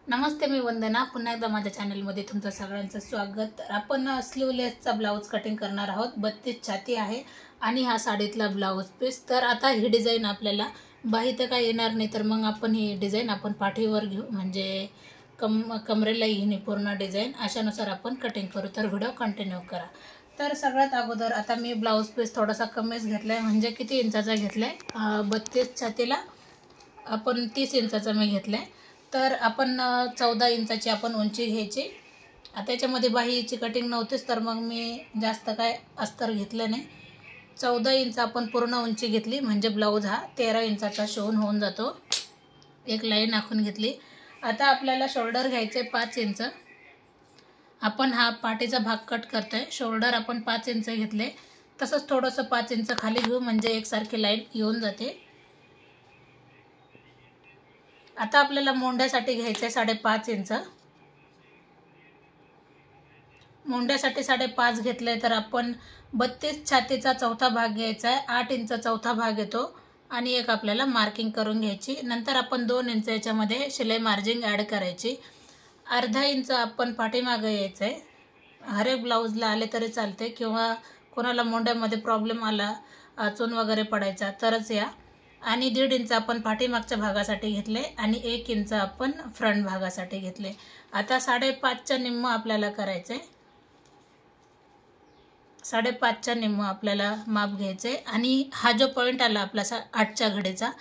नमस्ते, मी वंदना. पुन्हा एकदा माझ्या चॅनलमध्ये तुमचं सगळ्यांचं स्वागत. तर आपण स्लीवलेसचा ब्लाऊज कटिंग करणार आहोत. 32 छाती आहे आणि हा साडीतला ब्लाऊज पीस. तर आता ही डिझाईन आपल्याला बाही तर काय येणार नाही, तर मग आपण ही डिझाईन आपण पाठीवर घेऊ, म्हणजे कमरेला येणे पूर्ण डिझाईन. अशानुसार आपण कटिंग करू. तर व्हिडिओ कंटिन्यू करा. तर सगळ्यात अगोदर आता मी ब्लाऊज पीस थोडासा कमीच घेतला आहे, म्हणजे किती इंचाचा घेतला आहे, 32 छातीला आपण 30 इंचाचा मी घेतला आहे. तर आपण 14 इंचाची आपण उंची घ्यायची. आता याच्यामध्ये बाहीची कटिंग नव्हतीच, तर मग मी जास्त काय अस्तर घेतलं नाही. 14 इंच आपण पूर्ण उंची घेतली, म्हणजे ब्लाऊज हा 13 इंचाचा शिवून होऊन जातो. एक लाईन आखून घेतली. आता आपल्याला शोल्डर घ्यायचे 5 इंच. आपण हा पाठीचा भाग कट करतोय. शोल्डर आपण 5 इंच घेतले. तसंच थोडंसं 5 इंच खाली घेऊ, म्हणजे एकसारखी लाईन येऊन जाते. आता आपल्याला मोंढ्यासाठी घ्यायचं आहे 5.5 इंच. मोंढ्यासाठी 5.5 घेतले, तर आपण 32 छातीचा चौथा भाग घ्यायचा आहे. 8 इंच चौथा भाग येतो आणि एक आपल्याला मार्किंग करून घ्यायची. नंतर आपण 2 इंच याच्यामध्ये शिलाई मार्जिंग ॲड करायची. अर्धा इंच आपण पाठीमागे यायचं आहे. हर एक ब्लाऊजला आले तरी चालते, किंवा कोणाला मोंढ्यामध्ये प्रॉब्लेम आला, चून वगैरे पडायचा तरच या. आणि 1.5 इंच आपण पाठीमागच्या भागासाठी घेतले आणि 1 इंच आपण फ्रंट भागासाठी घेतले. आता 5.5च्या निम्म आपल्याला करायचं आहे. 5.5च्या निम्म आपल्याला माप घ्यायचे आणि हा जो पॉईंट आला आपला 8च्या घडीचा,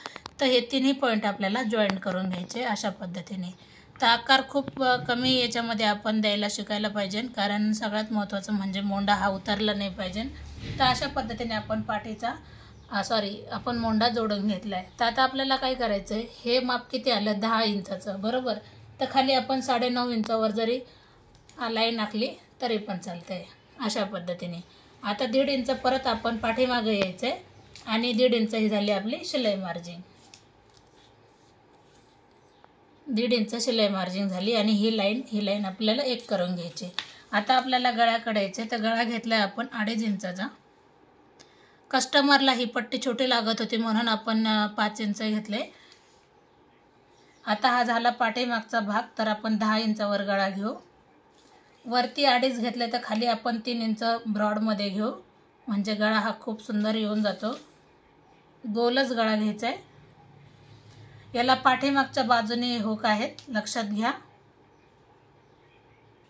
तर हे तिन्ही पॉईंट आपल्याला जॉईंट करून घ्यायचे अशा पद्धतीने. तर आकार खूप कमी याच्यामध्ये आपण द्यायला शिकायला पाहिजे, कारण सगळ्यात महत्त्वाचं म्हणजे मोंढा हा उतरला नाही पाहिजे. तर अशा पद्धतीने आपण आपण मोंढा जोडून घेतला आहे. तर आता आपल्याला काय करायचं आहे, हे माप किती आलं 10 इंचाचं बरोबर. तर खाली आपण 9.5 इंचावर जरी लाईन आखली तरी पण चालतं आहे अशा पद्धतीने. आता 1.5 इंच परत आपण पाठीमागे यायचं आहे आणि 1.5 इंच ही झाली आपली शिलाई मार्जिंग. 1.5 इंच शिलाई मार्जिंग झाली आणि ही लाईन आपल्याला एक करून घ्यायची. आता आपल्याला गळ्याकडे यायचे, तर गळा घेतला आहे आपण 2.5 इंचाचा. कस्टमरला ही पट्टी छोटी लागत होती म्हणून आपण 5 इंच घेतले. आता हा झाला पाठीमागचा भाग, तर आपण 10 इंचावर गळा घेऊ. वरती 2.5 घेतले, तर खाली आपण 3 इंच ब्रॉडमध्ये घेऊ, म्हणजे गळा हा खूप सुंदर येऊन जातो. गोलच गळा घ्यायचा आहे. याला पाठीमागच्या बाजूने हुक आहेत, लक्षात घ्या.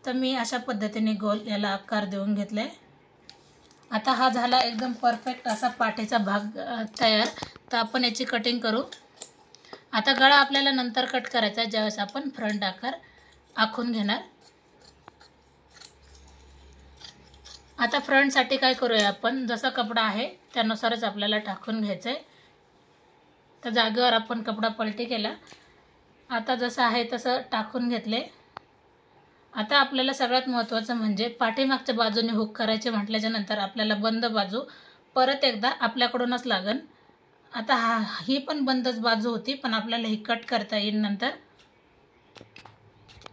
तर मी अशा पद्धतीने गोल याला आकार देऊन घेतले. आता हा झाला एकदम परफेक्ट असा पाठीचा भाग तयार. तर आपण याची कटिंग करू. आता गळा आपल्याला नंतर कट करायचा आहे, ज्यावेळेस आपण फ्रंट आकार आखून घेणार. आता फ्रंटसाठी काय करूया, आपण जसा कपडा आहे त्यानुसारच आपल्याला टाकून घ्यायचं आहे. तर जागेवर आपण कपडा पलटी केला. आता जसं आहे तसं टाकून घेतले. आता आपल्याला सगळ्यात महत्त्वाचं म्हणजे पाठीमागच्या बाजूने हुक करायचे म्हटल्याच्या नंतर आपल्याला बंद बाजू परत एकदा आपल्याकडूनच लागन. आता ही पण बंदच बाजू होती, पण आपल्याला ही कट करता येईल नंतर.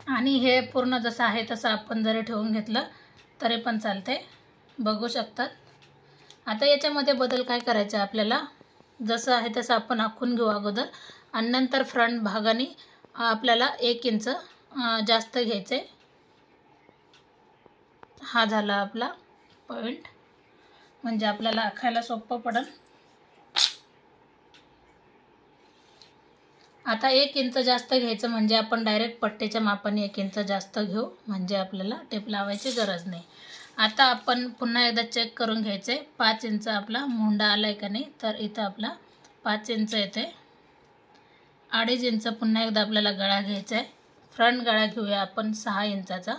आणि हे पूर्ण जसं आहे तसं आपण जरी ठेवून घेतलं तरी पण चालते, बघू शकतात. आता याच्यामध्ये बदल काय करायचा आपल्याला, जसं आहे तसं आपण आखून घेऊ अगोदर, आणि नंतर फ्रंट भागाने आपल्याला 1 इंच जास्त घ्यायचे. हा झाला आपला पॉईंट, म्हणजे आपल्याला आखायला सोपं पडेल. आता 1 इंच जास्त घ्यायचं, म्हणजे आपण डायरेक्ट पट्टीच्या मापाने 1 इंच जास्त घेऊ, म्हणजे आपल्याला टेप लावायची गरज नाही. आता आपण पुन्हा एकदा चेक करून घ्यायचे, 5 इंच आपला मोंढा आलाय का नाही. तर इथं आपला 5 इंच येते. 2.5 इंच पुन्हा एकदा आपल्याला गळा घ्यायचा आहे. फ्रंट गळा घेऊया आपण 6 इंचाचा.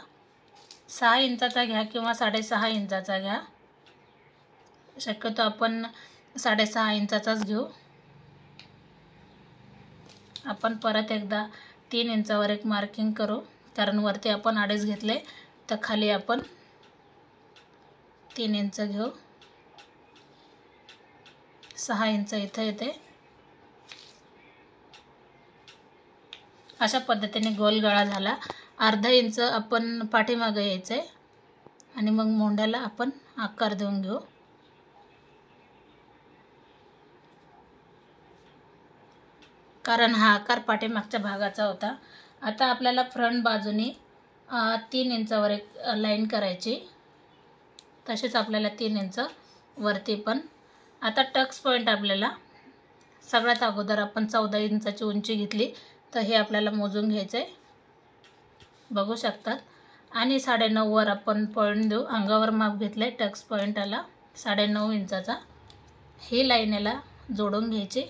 6 इंचाचा घ्या किंवा 6.5 इंचाचा घ्या. शक्यतो आपण 6.5 इंचाचाच घेऊ. आपण परत एकदा 3 इंचावर एक मार्किंग करू, कारण वरती आपण 2.5 घेतले, तर खाली आपण 3 इंच घेऊ. 6 इंच इथं येते. अशा पद्धतीने गोल गळा झाला. अर्धा इंच आपण पाठीमागे यायचं आहे आणि मग मोंढ्याला आपण आकार देऊन घेऊ. कारण हा आकार पाठीमागच्या भागाचा होता. आता आपल्याला फ्रंट बाजूने 3 इंचावर एक लाईन करायची, तसेच आपल्याला 3 इंच वरती पण. आता टक्स पॉईंट आपल्याला सगळ्यात अगोदर आपण 14 इंचाची उंची घेतली, तर हे आपल्याला मोजून घ्यायचं आहे, बघू शकतात. आणि 9.5 वर आपण पॉईंट देऊ. अंगावर माप घेतलं आहे टक्स पॉईंटाला 9.5 इंचाचा. ही लाईन याला जोडून घ्यायची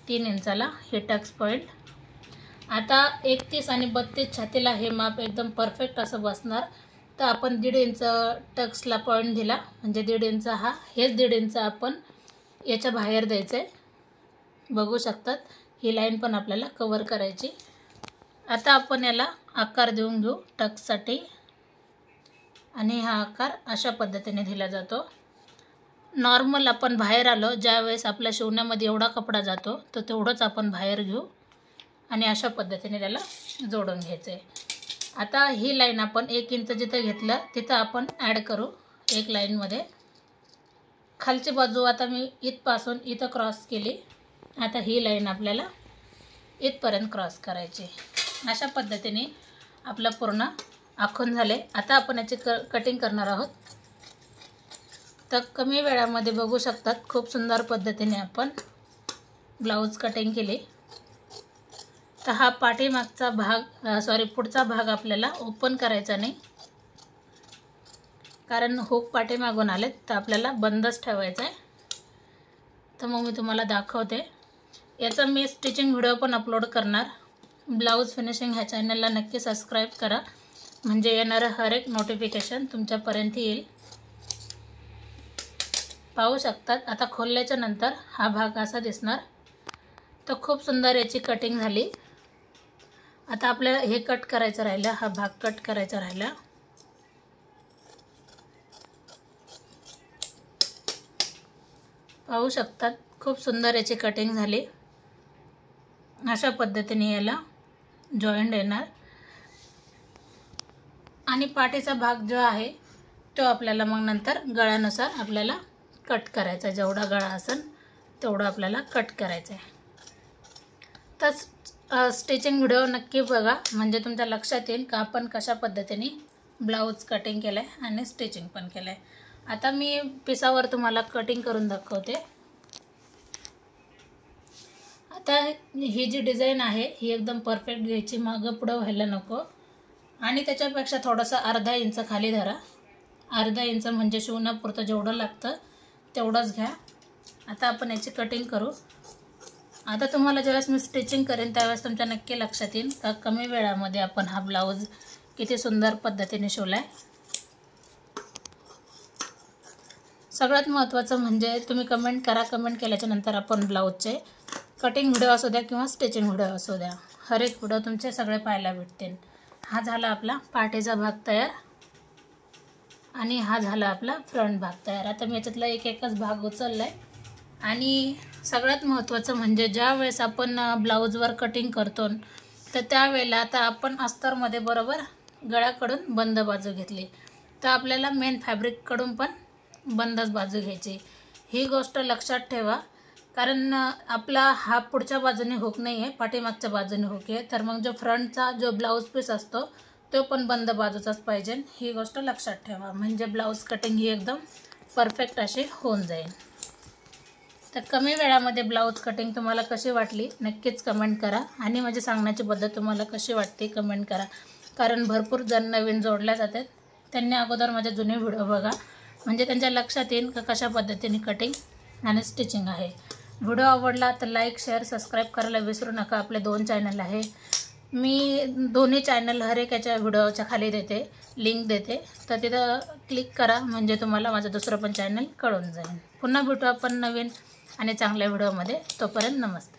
3 इंचाला, हे टक्स पॉईंट. आता 31 आणि 32 छातीला हे माप एकदम परफेक्ट असं बसणार. तर आपण 1.5 इंच टक्सला पॉईंट दिला, म्हणजे 1.5 इंच हेच 1.5 इंच आपण याच्या बाहेर द्यायचं आहे, बघू शकतात. ही लाईन पण आपल्याला कवर करायची. आता आपण याला आकार देऊन घेऊ टक्ससाठी, आणि हा आकार अशा पद्धतीने दिला जातो. नॉर्मल आपण बाहेर आलो ज्यावेळेस आपल्या शिवण्यामध्ये एवढा कपडा जातो, तर तेवढंच आपण बाहेर घेऊ आणि अशा पद्धतीने त्याला जोडून घ्यायचं आहे. आता ही लाईन आपण 1 इंच जिथं घेतलं तिथं आपण ॲड करू एक लाईनमध्ये. खालची बाजू आता मी इथपासून इथं क्रॉस केली. आता ही लाईन आपल्याला इथपर्यंत क्रॉस करायची. अशा पद्धतीने आपलं पूर्ण आखून झाले. आता आपण याची कटिंग करणार आहोत. तर कमी वेळामध्ये बघू शकतात खूप सुंदर पद्धतीने आपण ब्लाऊज कटिंग केली. तर हा पाठीमागचा भाग पुढचा भाग आपल्याला ओपन करायचा नाही, कारण हुक पाठीमागून आलेत, तर आपल्याला बंदच ठेवायचा आहे. तर मग मी तुम्हाला दाखवते. याचा मी स्टिचिंग व्हिडिओ पण अपलोड करणार. ब्लाऊज फिनिशिंग ह्या चॅनलला नक्की सबस्क्राईब करा, म्हणजे येणारं हर एक नोटिफिकेशन तुमच्यापर्यंत येईल. पाहू शकतात. आता खोलल्याच्या नंतर हा भाग असा दिसणार. तर खूप सुंदर याची कटिंग झाली. आता आपल्याला हे कट करायचं राहिलं, हा भाग कट करायचा राहिला. पाहू शकतात खूप सुंदर याची कटिंग झाली. अशा पद्धतीने याला जॉईंट येणार. आणि पाठीचा भाग जो आहे तो आपल्याला मग नंतर गळ्यानुसार आपल्याला कट करायचा. जेवढा गळा असेल तेवढं आपल्याला कट करायचं आहे. तर स्टिचिंग व्हिडिओ नक्की बघा, म्हणजे तुमच्या लक्षात येईल का आपण कशा पद्धतीने ब्लाऊज कटिंग केलं आहे आणि स्टिचिंग पण केलं आहे. आता मी पिसावर तुम्हाला कटिंग करून दाखवते. आता ही जी डिझाईन आहे ही एकदम परफेक्ट घ्यायची, मागं पुढं व्हायला नको. आणि त्याच्यापेक्षा थोडंसं अर्धा इंच खाली धरा. अर्धा इंच म्हणजे शिवण्यापुरतं जेवढं लागतं तेवढंच घ्या. आता आपण याची कटिंग करू. आता तुम्हाला ज्यावेळेस मी स्टिचिंग करेन त्यावेळेस तुमच्या नक्की लक्षात येईल का कमी वेळामध्ये आपण हा ब्लाऊज किती सुंदर पद्धतीने शिवला आहे. सगळ्यात महत्त्वाचं म्हणजे तुम्ही कमेंट करा. कमेंट केल्याच्यानंतर आपण ब्लाऊजचे कटिंग व्हिडिओ असू द्या किंवा स्टिचिंग व्हिडिओ असू द्या, हर एक व्हिडिओ तुमचे सगळे पाहायला भेटतील. हा झाला आपला पाठीचा भाग तयार आणि हा झाला आपला फ्रंट भाग तयार. आता मी याच्यातला एकच भाग उचलला आहे. आणि सगळ्यात महत्त्वाचं म्हणजे ज्या वेळेस आपण ब्लाऊजवर कटिंग करतो तर त्यावेळेला आता आपण अस्तरमध्ये बरोबर गळ्याकडून बंद बाजू घेतली, तर आपल्याला मेन फॅब्रिककडून पण बंदच बाजू घ्यायची. ही गोष्ट लक्षात ठेवा, कारण आपला हा पुढच्या बाजूने हुक नाही आहे, पाठीमागच्या बाजूने हुक आहे. तर मग जो फ्रंटचा जो ब्लाऊज पीस असतो तो पण बंद बाजूचाच पाहिजे. ही गोष्ट लक्षात ठेवा, म्हणजे ब्लाऊज कटिंग ही एकदम परफेक्ट अशी होऊन जाईल. तर कमी वेळामध्ये ब्लाऊज कटिंग तुम्हाला कशी वाटली नक्कीच कमेंट करा. आणि माझी सांगण्याची पद्धत तुम्हाला कशी वाटते कमेंट करा, कारण भरपूर जण नवीन जोडल्या जातात. त्यांनी अगोदर माझे जुने व्हिडिओ बघा, म्हणजे त्यांच्या लक्षात येईल का कशा पद्धतीने कटिंग आणि स्टिचिंग आहे. व्हिडिओ आवडला तर लाईक शेअर सबस्क्राईब करायला विसरू नका. आपले 2 चॅनल आहे. मी दोन्ही चॅनल हर एक याच्या व्हिडिओच्या खाली देते, लिंक देते, तर तिथं क्लिक करा, म्हणजे तुम्हाला माझं दुसरं पण चॅनल कळून जाईल. पुन्हा भेटू आपण नवीन आणि चांगल्या व्हिडिओमध्ये. तोपर्यंत नमस्ते.